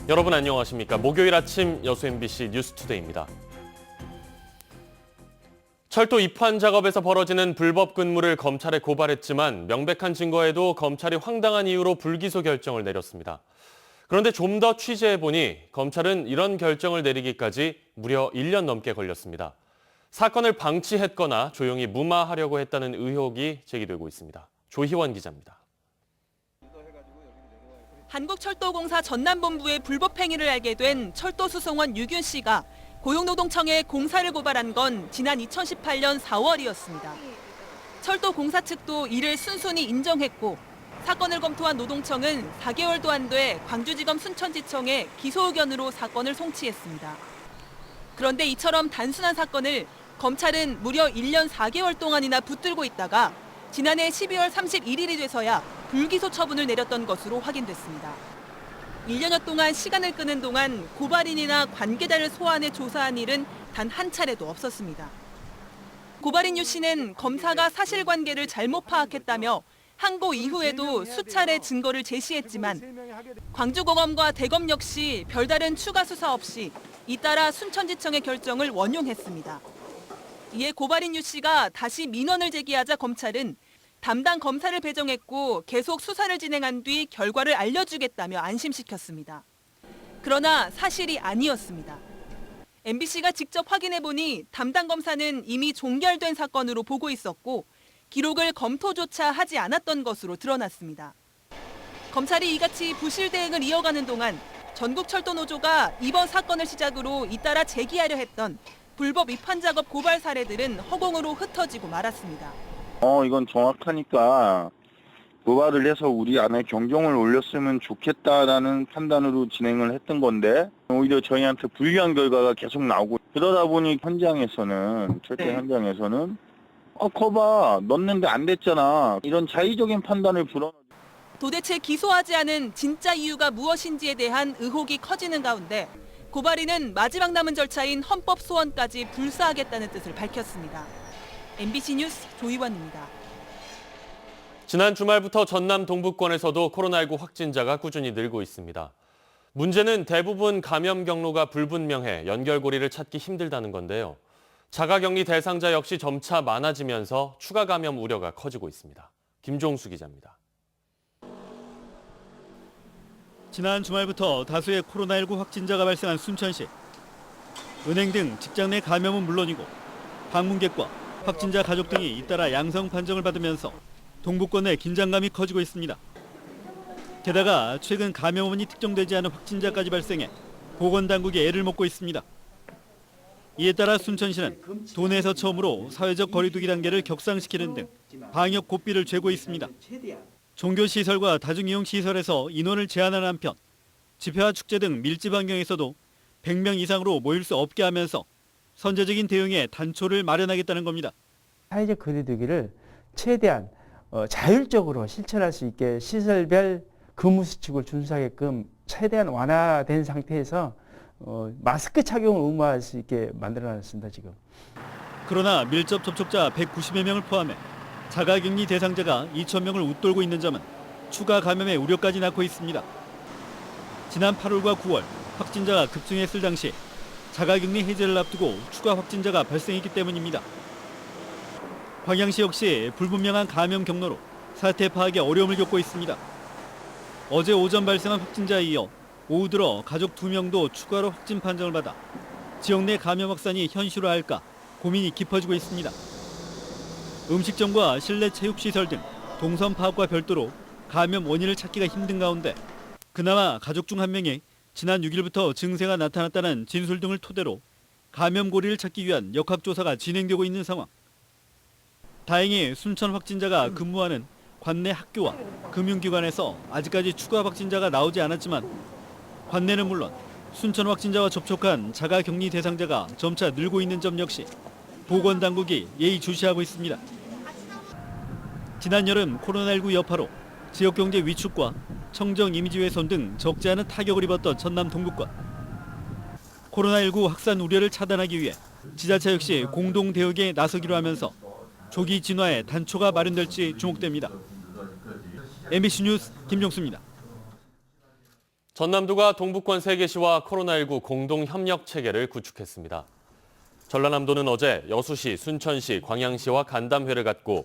여러분 안녕하십니까? 목요일 아침 여수 MBC 뉴스투데이입니다. 철도 입환 작업에서 벌어지는 불법 근무를 검찰에 고발했지만 명백한 증거에도 검찰이 황당한 이유로 불기소 결정을 내렸습니다. 그런데 좀 더 취재해보니 검찰은 이런 결정을 내리기까지 무려 1년 넘게 걸렸습니다. 사건을 방치했거나 조용히 무마하려고 했다는 의혹이 제기되고 있습니다. 조희원 기자입니다. 한국철도공사 전남본부의 불법 행위를 알게 된 철도수송원 유균 씨가 고용노동청에 공사를 고발한 건 지난 2018년 4월이었습니다. 철도공사 측도 이를 순순히 인정했고 사건을 검토한 노동청은 4개월도 안 돼 광주지검 순천지청에 기소 의견으로 사건을 송치했습니다. 그런데 이처럼 단순한 사건을 검찰은 무려 1년 4개월 동안이나 붙들고 있다가 지난해 12월 31일이 돼서야 불기소 처분을 내렸던 것으로 확인됐습니다. 1년여 동안 시간을 끄는 동안 고발인이나 관계자를 소환해 조사한 일은 단 한 차례도 없었습니다. 고발인 유 씨는 검사가 사실관계를 잘못 파악했다며 항고 이후에도 수차례 증거를 제시했지만 광주고검과 대검 역시 별다른 추가 수사 없이 잇따라 순천지청의 결정을 원용했습니다. 이에 고발인 유 씨가 다시 민원을 제기하자 검찰은 담당 검사를 배정했고 계속 수사를 진행한 뒤 결과를 알려주겠다며 안심시켰습니다. 그러나 사실이 아니었습니다. MBC가 직접 확인해보니 담당 검사는 이미 종결된 사건으로 보고 있었고 기록을 검토조차 하지 않았던 것으로 드러났습니다. 검찰이 이같이 부실 대응을 이어가는 동안 전국철도노조가 이번 사건을 시작으로 잇따라 제기하려 했던 불법 입환 작업 고발 사례들은 허공으로 흩어지고 말았습니다. 이건 정확하니까 고발을 해서 우리 안에 경종을 울렸으면 좋겠다라는 판단으로 진행을 했던 건데 오히려 저희한테 불리한 결과가 계속 나오고 그러다 보니 현장에서는 철도 현장에서는 거봐 넣는데 안 됐잖아 이런 자의적인 판단을 불어넣어. 도대체 기소하지 않은 진짜 이유가 무엇인지에 대한 의혹이 커지는 가운데 고발인은 마지막 남은 절차인 헌법 소원까지 불사하겠다는 뜻을 밝혔습니다. MBC 뉴스 조희원입니다. 지난 주말부터 전남 동북권에서도 코로나19 확진자가 꾸준히 늘고 있습니다. 문제는 대부분 감염 경로가 불분명해 연결고리를 찾기 힘들다는 건데요. 자가격리 대상자 역시 점차 많아지면서 추가 감염 우려가 커지고 있습니다. 김종수 기자입니다. 지난 주말부터 다수의 코로나19 확진자가 발생한 순천시. 은행 등 직장 내 감염은 물론이고 방문객과 확진자 가족 등이 잇따라 양성 판정을 받으면서 동북권 내 긴장감이 커지고 있습니다. 게다가 최근 감염원이 특정되지 않은 확진자까지 발생해 보건당국이 애를 먹고 있습니다. 이에 따라 순천시는 도내에서 처음으로 사회적 거리두기 단계를 격상시키는 등 방역 고삐를 쥐고 있습니다. 종교시설과 다중이용시설에서 인원을 제한하는 한편 집회와 축제 등 밀집 환경에서도 100명 이상으로 모일 수 없게 하면서 선제적인 대응에 단초를 마련하겠다는 겁니다. 사회적 거리두기를 최대한 자율적으로 실천할 수 있게 시설별 근무수칙을 준수하게끔 최대한 완화된 상태에서 마스크 착용을 의무화할 수 있게 만들어놨습니다. 지금. 그러나 밀접 접촉자 190여 명을 포함해 자가격리 대상자가 2,000명을 웃돌고 있는 점은 추가 감염의 우려까지 낳고 있습니다. 지난 8월과 9월 확진자가 급증했을 당시 자가격리 해제를 앞두고 추가 확진자가 발생했기 때문입니다. 광양시 역시 불분명한 감염 경로로 사태 파악에 어려움을 겪고 있습니다. 어제 오전 발생한 확진자에 이어 오후 들어 가족 2명도 추가로 확진 판정을 받아 지역 내 감염 확산이 현실화할까 고민이 깊어지고 있습니다. 음식점과 실내 체육시설 등 동선 파악과 별도로 감염 원인을 찾기가 힘든 가운데 그나마 가족 중 한 명이 지난 6일부터 증세가 나타났다는 진술 등을 토대로 감염 고리를 찾기 위한 역학조사가 진행되고 있는 상황. 다행히 순천 확진자가 근무하는 관내 학교와 금융기관에서 아직까지 추가 확진자가 나오지 않았지만 관내는 물론 순천 확진자와 접촉한 자가격리 대상자가 점차 늘고 있는 점 역시 보건당국이 예의주시하고 있습니다. 지난 여름 코로나19 여파로 지역경제 위축과 청정 이미지 훼손 등 적지 않은 타격을 입었던 전남 동북권. 코로나19 확산 우려를 차단하기 위해 지자체 역시 공동 대응에 나서기로 하면서 조기 진화에 단초가 마련될지 주목됩니다. MBC 뉴스 김종수입니다. 전남도가 동북권 3개 시와 코로나19 공동 협력 체계를 구축했습니다. 전라남도는 어제 여수시, 순천시, 광양시와 간담회를 갖고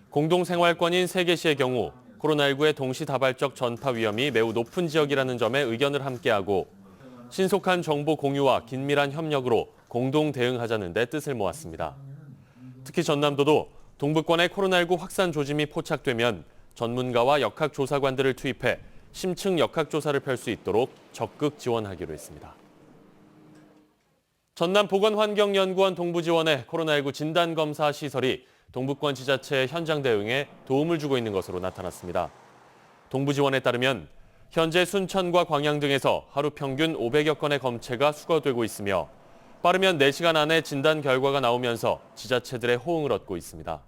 공동생활권인 3개 시의 경우 코로나19의 동시다발적 전파 위험이 매우 높은 지역이라는 점에 의견을 함께하고 신속한 정보 공유와 긴밀한 협력으로 공동 대응하자는 데 뜻을 모았습니다. 특히 전남도도 동북권의 코로나19 확산 조짐이 포착되면 전문가와 역학조사관들을 투입해 심층 역학조사를 펼 수 있도록 적극 지원하기로 했습니다. 전남보건환경연구원 동부지원의 코로나19 진단검사 시설이 동북권 지자체의 현장 대응에 도움을 주고 있는 것으로 나타났습니다. 동부지원에 따르면 현재 순천과 광양 등에서 하루 평균 500여 건의 검체가 수거되고 있으며 빠르면 4시간 안에 진단 결과가 나오면서 지자체들의 호응을 얻고 있습니다.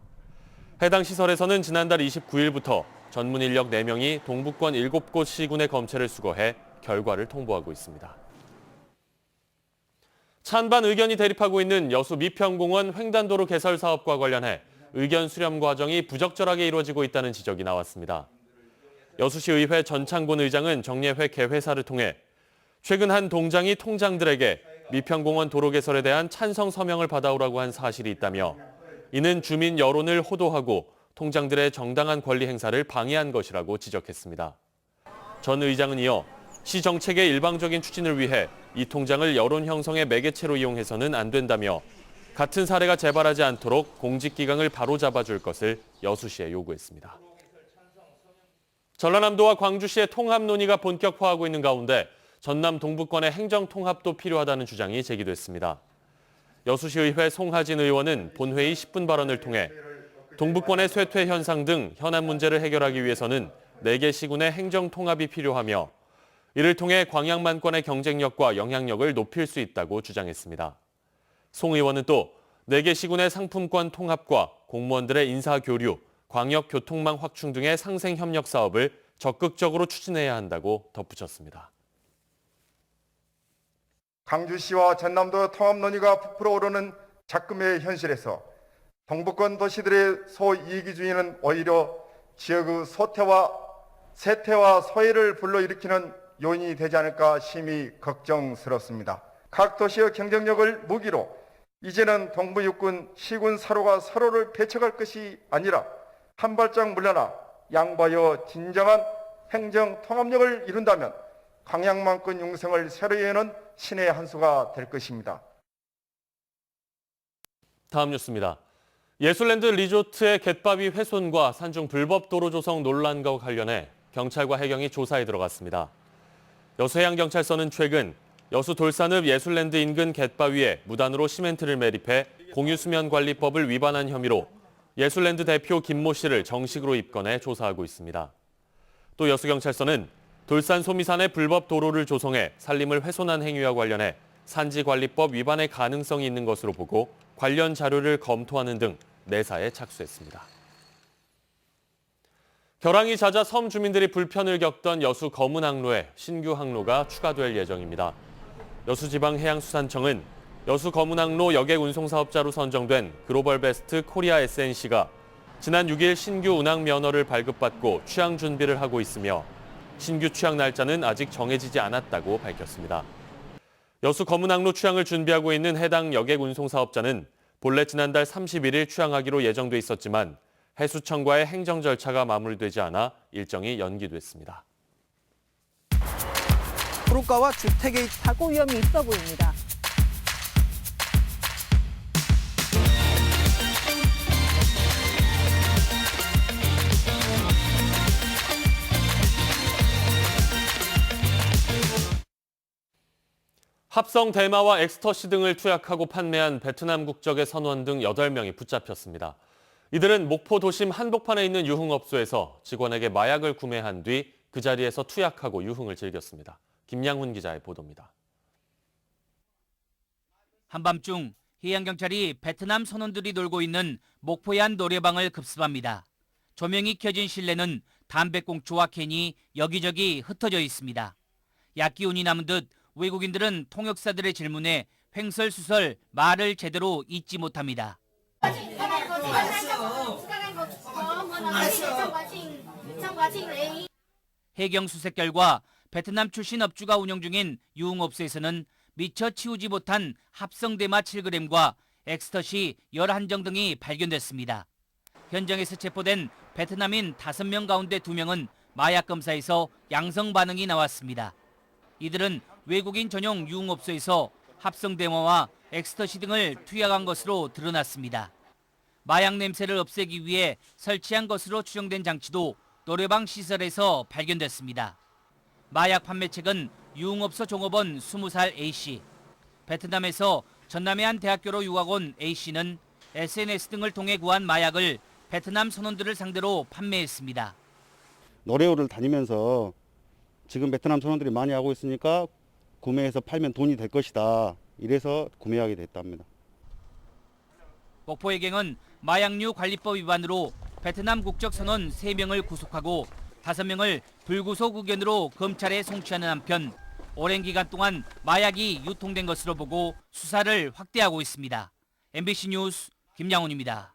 해당 시설에서는 지난달 29일부터 전문 인력 4명이 동북권 7곳 시군의 검체를 수거해 결과를 통보하고 있습니다. 찬반 의견이 대립하고 있는 여수 미평공원 횡단도로 개설 사업과 관련해 의견 수렴 과정이 부적절하게 이루어지고 있다는 지적이 나왔습니다. 여수시의회 전창곤 의장은 정례회 개회사를 통해 최근 한 동장이 통장들에게 미평공원 도로 개설에 대한 찬성 서명을 받아오라고 한 사실이 있다며 이는 주민 여론을 호도하고 통장들의 정당한 권리 행사를 방해한 것이라고 지적했습니다. 전 의장은 이어 시 정책의 일방적인 추진을 위해 이 통장을 여론 형성의 매개체로 이용해서는 안 된다며 같은 사례가 재발하지 않도록 공직기강을 바로잡아줄 것을 여수시에 요구했습니다. 전라남도와 광주시의 통합 논의가 본격화하고 있는 가운데 전남 동북권의 행정통합도 필요하다는 주장이 제기됐습니다. 여수시의회 송하진 의원은 본회의 10분 발언을 통해 동북권의 쇠퇴 현상 등 현안 문제를 해결하기 위해서는 4개 시군의 행정통합이 필요하며 이를 통해 광양만권의 경쟁력과 영향력을 높일 수 있다고 주장했습니다. 송 의원은 또 4개 시군의 상품권 통합과 공무원들의 인사교류, 광역교통망 확충 등의 상생협력 사업을 적극적으로 추진해야 한다고 덧붙였습니다. 광주시와 전남도 통합 논의가 부풀어 오르는 작금의 현실에서 동북권 도시들의 소이기주의는 오히려 지역의 세태와 소외를 불러일으키는 요인이 되지 않을까 심히 걱정스럽습니다. 각 도시의 경쟁력을 무기로 이제는 동부 육군 시군 서로가 서로를 배척할 것이 아니라 한 발짝 물러나 양보하여 진정한 행정 통합력을 이룬다면 광양만권 융성을 새로 여는 신의 한 수가 될 것입니다. 다음 뉴스입니다. 예술랜드 리조트의 갯바위 훼손과 산중 불법 도로 조성 논란과 관련해 경찰과 해경이 조사에 들어갔습니다. 여수해양경찰서는 최근 여수 돌산읍 예술랜드 인근 갯바위에 무단으로 시멘트를 매립해 공유수면관리법을 위반한 혐의로 예술랜드 대표 김모 씨를 정식으로 입건해 조사하고 있습니다. 또 여수경찰서는 돌산 소미산의 불법 도로를 조성해 산림을 훼손한 행위와 관련해 산지관리법 위반의 가능성이 있는 것으로 보고 관련 자료를 검토하는 등 내사에 착수했습니다. 결항이 잦아 섬 주민들이 불편을 겪던 여수 거문항로에 신규 항로가 추가될 예정입니다. 여수지방해양수산청은 여수 거문항로 여객 운송사업자로 선정된 글로벌베스트 코리아 SNC가 지난 6일 신규 운항 면허를 발급받고 취항 준비를 하고 있으며 신규 취항 날짜는 아직 정해지지 않았다고 밝혔습니다. 여수 거문항로 취항을 준비하고 있는 해당 여객 운송사업자는 본래 지난달 31일 취항하기로 예정돼 있었지만 해수청과의 행정 절차가 마무리되지 않아 일정이 연기됐습니다. 도로가와 주택의 사고 위험이 있어 보입니다. 합성 대마와 엑스터시 등을 투약하고 판매한 베트남 국적의 선원 등 8명이 붙잡혔습니다. 이들은 목포 도심 한복판에 있는 유흥업소에서 직원에게 마약을 구매한 뒤 그 자리에서 투약하고 유흥을 즐겼습니다. 김양훈 기자의 보도입니다. 한밤중 해양경찰이 베트남 선원들이 놀고 있는 목포의 한 노래방을 급습합니다. 조명이 켜진 실내는 담배꽁초와 캔이 여기저기 흩어져 있습니다. 약기운이 남은 듯 외국인들은 통역사들의 질문에 횡설수설 말을 제대로 잇지 못합니다. 해경 수색 결과 베트남 출신 업주가 운영 중인 유흥업소에서는 미처 치우지 못한 합성 대마 7g과 엑스터시 11정 등이 발견됐습니다. 현장에서 체포된 베트남인 5명 가운데 2명은 마약 검사에서 양성 반응이 나왔습니다. 이들은 외국인 전용 유흥업소에서 합성 대마와 엑스터시 등을 투약한 것으로 드러났습니다. 마약 냄새를 없애기 위해 설치한 것으로 추정된 장치도 노래방 시설에서 발견됐습니다. 마약 판매책은 유흥업소 종업원 20살 A씨. 베트남에서 전남의 한 대학교로 유학 온 A씨는 SNS 등을 통해 구한 마약을 베트남 선원들을 상대로 판매했습니다. 노래오를 다니면서 지금 베트남 선원들이 많이 하고 있으니까 구매해서 팔면 돈이 될 것이다. 이래서 구매하게 됐답니다. 목포해경은 마약류 관리법 위반으로 베트남 국적 선원 3명을 구속하고 5명을 불구속 의견으로 검찰에 송치하는 한편 오랜 기간 동안 마약이 유통된 것으로 보고 수사를 확대하고 있습니다. MBC 뉴스 김양훈입니다.